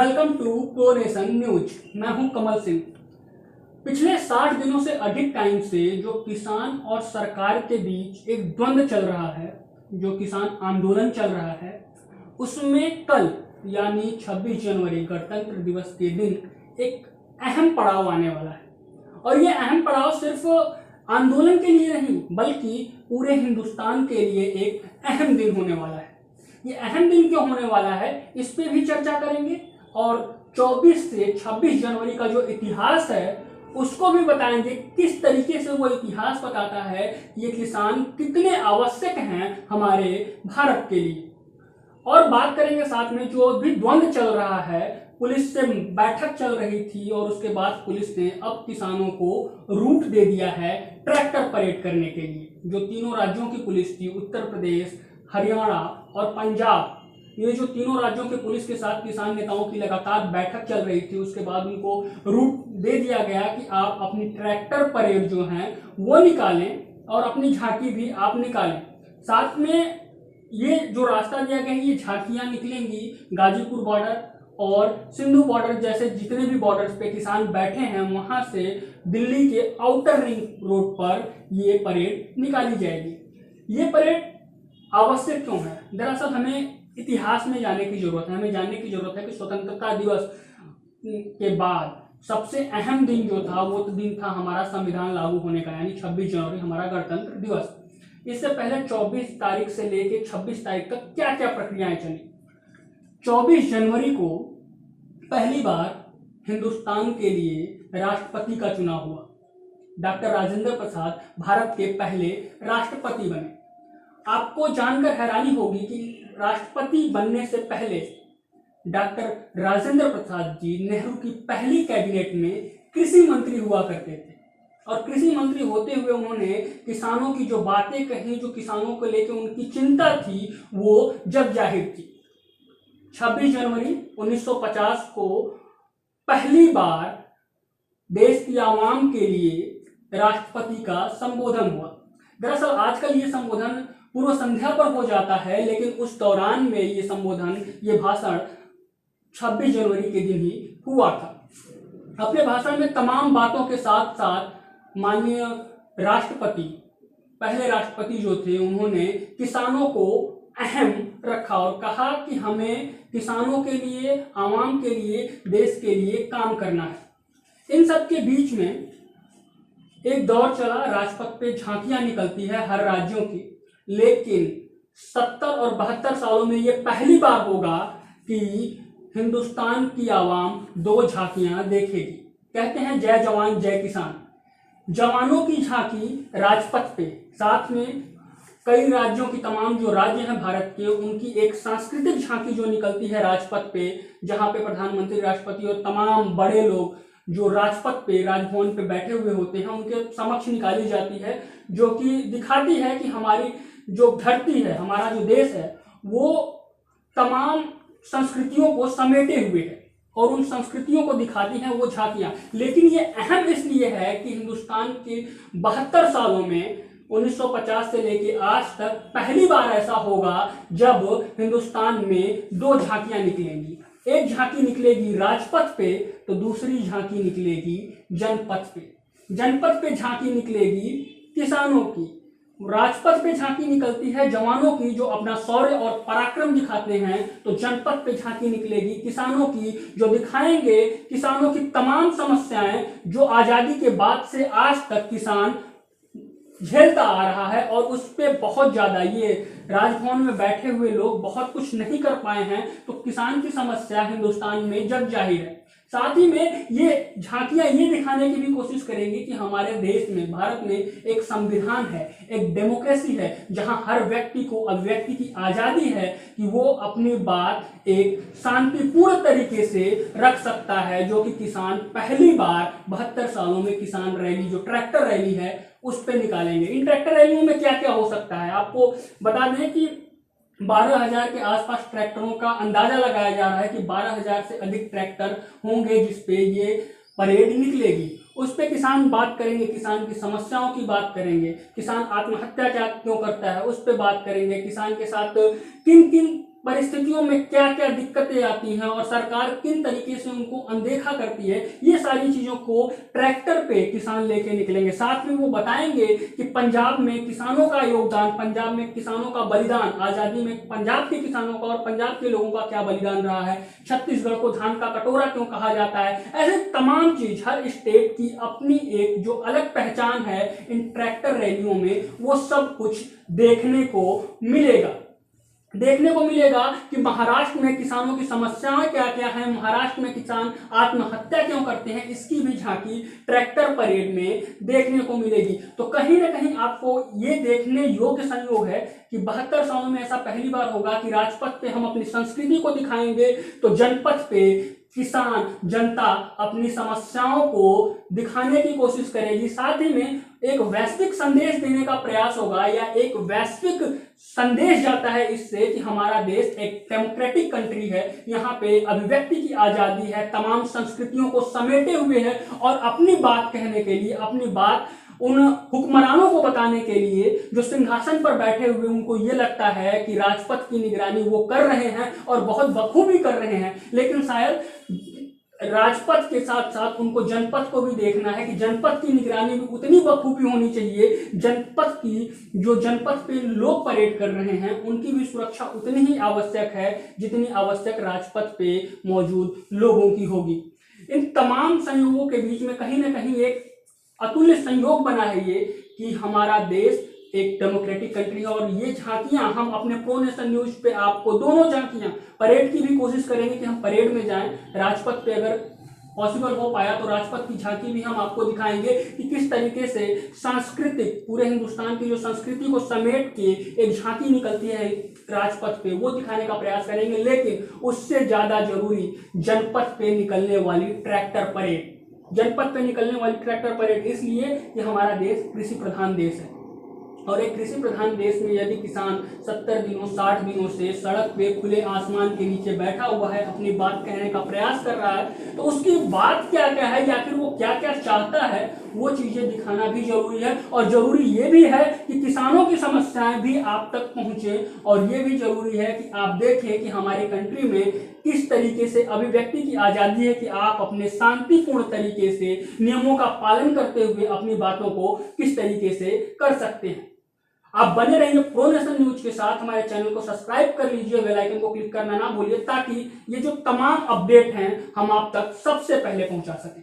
Welcome to pro nation news. मैं हूं कमल सिंह। पिछले 60 दिनों से अधिक टाइम से जो किसान और सरकार के बीच एक द्वंद्व चल रहा है, जो किसान आंदोलन चल रहा है, उसमें कल यानी 26 जनवरी गणतंत्र दिवस के दिन एक अहम पड़ाव आने वाला है। और ये अहम पड़ाव सिर्फ आंदोलन के लिए नहीं बल्कि पूरे हिंदुस्तान के लिए एक अहम दिन होने वाला है। ये अहम दिन क्यों होने वाला है, इस पे भी चर्चा करेंगे और 24 से 26 जनवरी का जो इतिहास है उसको भी बताएंगे, किस तरीके से वो इतिहास बताता है ये किसान कितने आवश्यक हैं हमारे भारत के लिए। और बात करेंगे साथ में जो भी द्वंद्व चल रहा है, पुलिस से बैठक चल रही थी और उसके बाद पुलिस ने अब किसानों को रूट दे दिया है ट्रैक्टर परेड करने के लिए। जो तीनों राज्यों की पुलिस थी, उत्तर प्रदेश, हरियाणा और पंजाब, ये जो तीनों राज्यों के पुलिस के साथ किसान नेताओं की लगातार बैठक चल रही थी, उसके बाद उनको रूट दे दिया गया कि आप अपनी ट्रैक्टर परेड जो है वो निकालें और अपनी झांकी भी आप निकालें। साथ में ये जो रास्ता दिया गया है, ये झांकियां निकलेंगी गाजीपुर बॉर्डर और सिंधु बॉर्डर जैसे जितने भी बॉर्डर्स पे किसान बैठे हैं वहां से दिल्ली के आउटर रिंग रोड पर ये परेड निकाली जाएगी। ये परेड आवश्यक क्यों है? दरअसल हमें इतिहास में जाने की जरूरत है। हमें जानने की जरूरत है कि स्वतंत्रता दिवस के बाद सबसे अहम दिन जो था वो दिन था हमारा संविधान लागू होने का, यानी 26 जनवरी हमारा गणतंत्र दिवस। इससे पहले 24 तारीख से लेकर 26 तारीख तक क्या क्या प्रक्रियाएं चली। 24 जनवरी को पहली बार हिंदुस्तान के लिए राष्ट्रपति का चुनाव हुआ। डॉक्टर राजेंद्र प्रसाद भारत के पहले राष्ट्रपति बने। आपको जानकर हैरानी होगी कि राष्ट्रपति बनने से पहले डॉक्टर राजेंद्र प्रसाद जी नेहरू की पहली कैबिनेट में कृषि मंत्री हुआ करते थे और कृषि मंत्री होते हुए उन्होंने किसानों की जो बातें कही, जो किसानों को लेकर उनकी चिंता थी, वो जग जाहिर की। 26 जनवरी 1950 को पहली बार देश की आवाम के लिए राष्ट्रपति का संबोधन हुआ। दरअसल आजकल ये संबोधन पूर्व संध्या पर हो जाता है, लेकिन उस दौरान में ये संबोधन, ये भाषण 26 जनवरी के दिन ही हुआ था। अपने भाषण में तमाम बातों के साथ साथ माननीय राष्ट्रपति, पहले राष्ट्रपति जो थे, उन्होंने किसानों को अहम रखा और कहा कि हमें किसानों के लिए, आवाम के लिए, देश के लिए काम करना है। इन सब के बीच में एक दौर चला, राजपथ पे झांकियां निकलती है हर राज्यों की, लेकिन 70 और 72 सालों में ये पहली बार होगा कि हिंदुस्तान की आवाम दो झांकियां देखेगी। कहते हैं जय जवान जय किसान। जवानों की झांकी राजपथ पे, साथ में कई राज्यों की, तमाम जो राज्य हैं भारत के, उनकी एक सांस्कृतिक झांकी जो निकलती है राजपथ पे, जहां पे प्रधानमंत्री, राष्ट्रपति और तमाम बड़े लोग जो राजपथ पे, राजभवन पे बैठे हुए होते हैं, उनके समक्ष निकाली जाती है, जो कि दिखाती है कि हमारी जो धरती है, हमारा जो देश है, वो तमाम संस्कृतियों को समेटे हुए है और उन संस्कृतियों को दिखाती हैं वो झांकियां। लेकिन ये अहम इसलिए है कि हिंदुस्तान के 72 सालों में 1950 से लेके आज तक पहली बार ऐसा होगा जब हिंदुस्तान में दो झांकियां निकलेंगी। एक झांकी निकलेगी राजपथ पे तो दूसरी झांकी निकलेगी जनपथ पे। जनपथ पे झांकी निकलेगी किसानों की, राजपथ पे झांकी निकलती है जवानों की जो अपना शौर्य और पराक्रम दिखाते हैं, तो जनपथ पे झांकी निकलेगी किसानों की जो दिखाएंगे किसानों की तमाम समस्याएं जो आजादी के बाद से आज तक किसान झेलता आ रहा है और उस पे बहुत ज्यादा ये राजभवन में बैठे हुए लोग बहुत कुछ नहीं कर पाए हैं। तो किसान की समस्या हिंदुस्तान में जग जाहिर है। साथ ही में ये झांकियां ये दिखाने की भी कोशिश करेंगी कि हमारे देश में, भारत में एक संविधान है, एक डेमोक्रेसी है, जहां हर व्यक्ति को अभिव्यक्ति की आजादी है कि वो अपनी बात एक शांतिपूर्ण तरीके से रख सकता है, जो कि किसान पहली बार 72 सालों में किसान रैली, जो ट्रैक्टर रैली है, उस पर निकालेंगे। इन ट्रैक्टर रैलियों में क्या क्या हो सकता है आपको बता दें कि 12,000 के आसपास ट्रैक्टरों का अंदाजा लगाया जा रहा है कि 12,000 से अधिक ट्रैक्टर होंगे जिसपे ये परेड निकलेगी। उस पे किसान बात करेंगे, किसान की समस्याओं की बात करेंगे, किसान आत्महत्या क्या क्यों करता है उस पे बात करेंगे, किसान के साथ किन किन परिस्थितियों में क्या क्या दिक्कतें आती हैं और सरकार किन तरीके से उनको अनदेखा करती है, ये सारी चीजों को ट्रैक्टर पे किसान लेके निकलेंगे। साथ में वो बताएंगे कि पंजाब में किसानों का योगदान, पंजाब में किसानों का बलिदान, आजादी में पंजाब के किसानों का और पंजाब के लोगों का क्या बलिदान रहा है, छत्तीसगढ़ को धान का कटोरा क्यों कहा जाता है। ऐसे तमाम चीज, हर स्टेट की अपनी एक जो अलग पहचान है इन ट्रैक्टर रैलियों में, वो सब कुछ देखने को मिलेगा। कि महाराष्ट्र में किसानों की समस्याएं क्या क्या हैं, महाराष्ट्र में किसान आत्महत्या क्यों करते हैं, इसकी भी झांकी ट्रैक्टर परेड में देखने को मिलेगी। तो कहीं ना कहीं आपको ये देखने योग्य संयोग है कि 72 सालों में ऐसा पहली बार होगा कि राजपथ पे हम अपनी संस्कृति को दिखाएंगे, तो जनपथ पे किसान जनता अपनी समस्याओं को दिखाने की कोशिश करेगी। साथ ही में एक वैश्विक संदेश देने का प्रयास होगा, या एक वैश्विक संदेश जाता है इससे कि हमारा देश एक डेमोक्रेटिक कंट्री है, यहाँ पे अभिव्यक्ति की आजादी है, तमाम संस्कृतियों को समेटे हुए है, और अपनी बात कहने के लिए, अपनी बात उन हुक्मरानों को बताने के लिए जो सिंहासन पर बैठे हुए, उनको ये लगता है कि राजपथ की निगरानी वो कर रहे हैं और बहुत बखूबी कर रहे हैं, लेकिन शायद राजपथ के साथ साथ उनको जनपथ को भी देखना है कि जनपथ की निगरानी भी उतनी बखूबी होनी चाहिए। जनपथ की जो जनपथ पे लोग परेड कर रहे हैं उनकी भी सुरक्षा उतनी ही आवश्यक है जितनी आवश्यक राजपथ पे मौजूद लोगों की होगी। इन तमाम संयोगों के बीच में कहीं ना कहीं एक अतुल्य संयोग बना है ये कि हमारा देश एक डेमोक्रेटिक कंट्री है। और ये झांकियां हम अपने प्रो नेशन न्यूज पे आपको दोनों झांकियां, परेड की भी कोशिश करेंगे कि हम परेड में जाएं, राजपथ पे अगर पॉसिबल हो पाया तो राजपथ की झांकी भी हम आपको दिखाएंगे कि किस तरीके से सांस्कृतिक, पूरे हिंदुस्तान की जो संस्कृति को समेट के एक झांकी निकलती है राजपथ पे, वो दिखाने का प्रयास करेंगे। लेकिन उससे ज्यादा जरूरी जनपथ पे निकलने वाली ट्रैक्टर परेड, जनपथ पे निकलने वाली ट्रैक्टर परेड, इसलिए कि हमारा देश कृषि प्रधान देश है, और एक कृषि प्रधान देश में यदि किसान 70 दिनों 60 दिनों से सड़क पे खुले आसमान के नीचे बैठा हुआ है, अपनी बात कहने का प्रयास कर रहा है, तो उसकी बात क्या क्या है या फिर वो क्या क्या चाहता है, वो चीजें दिखाना भी जरूरी है। और जरूरी ये भी है कि किसानों की समस्याएं भी आप तक पहुंचे, और ये भी जरूरी है कि आप देखें कि हमारी कंट्री में किस तरीके से अभिव्यक्ति की आजादी है, कि आप अपने शांतिपूर्ण तरीके से नियमों का पालन करते हुए अपनी बातों को किस तरीके से कर सकते हैं। आप बने रहिए प्रो नेशन न्यूज के साथ, हमारे चैनल को सब्सक्राइब कर लीजिए, बेल आइकन को क्लिक करना ना भूलिए, ताकि ये जो तमाम अपडेट हैं हम आप तक सबसे पहले पहुंचा सकें।